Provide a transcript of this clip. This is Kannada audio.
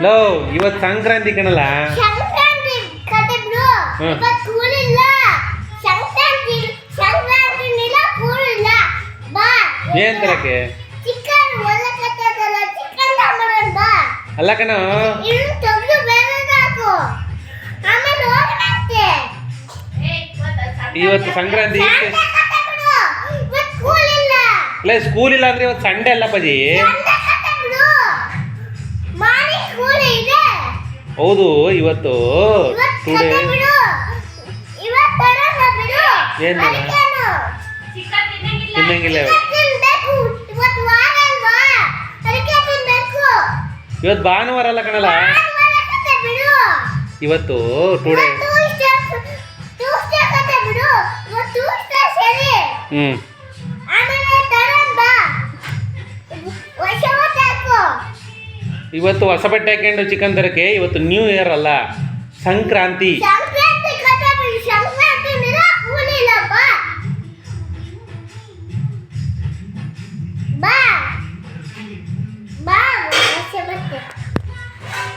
ಲೋ ಇವತ್ತು ಸಂಕ್ರಾಂತಿ ಕಣಲ್ಲ. ಸಂಕ್ರಾಂತಿ ಕತೆ ಬಿಡು. ಇವತ್ತು ಸ್ಕೂಲ್ ಇಲ್ಲ. ಸಂಕ್ರಾಂತಿ ಸ್ಕೂಲ್ ಇಲ್ಲ. ಬಾ. ಏನ್ ತರಕ್ಕೆ? ಚಿಕನ್ ಒಳ್ಳೆ ಕತೆದಲ್ಲ ಚಿಕನ್ ತಗೊಂಡು ಬಾ. ಅಲ್ಲ ಕಣ. ಇನ್ನು ತೊಗಲು ಬೇರೆ ಹಾಕು. ಆಮೇಲೆ ಹೋಗಣಂತೆ. ಇವತ್ತು ಸಂಕ್ರಾಂತಿ. ಇವತ್ತು ಸ್ಕೂಲ್ ಇಲ್ಲ. ಇಲ್ಲ ಸ್ಕೂಲ್ ಇಲ್ಲ ಅಂದ್ರೆ ಇವತ್ತು ಸಂಡೆ ಅಲ್ಲ ಪಜಿ. ಹೌದು ಇವತ್ತು ಟುಡೇ ಏನು ತಿನ್ನಂಗಿಲ್ಲ ಇವತ್ತು ಭಾನುವಾರ ಅಲ್ಲ ಕಣಲ್ಲ. ಇವತ್ತು ಟುಡೇ ಇವತ್ತು ಹೊಸ ಬಟ್ಟೆ ಹಾಕೊಂಡು ಚಿಕನ್ ತರಕ್ಕೆ. ಇವತ್ತು ನ್ಯೂ ಇಯರ್ ಅಲ್ಲ, ಸಂಕ್ರಾಂತಿ. ಸಂಕ್ರಾಂತಿ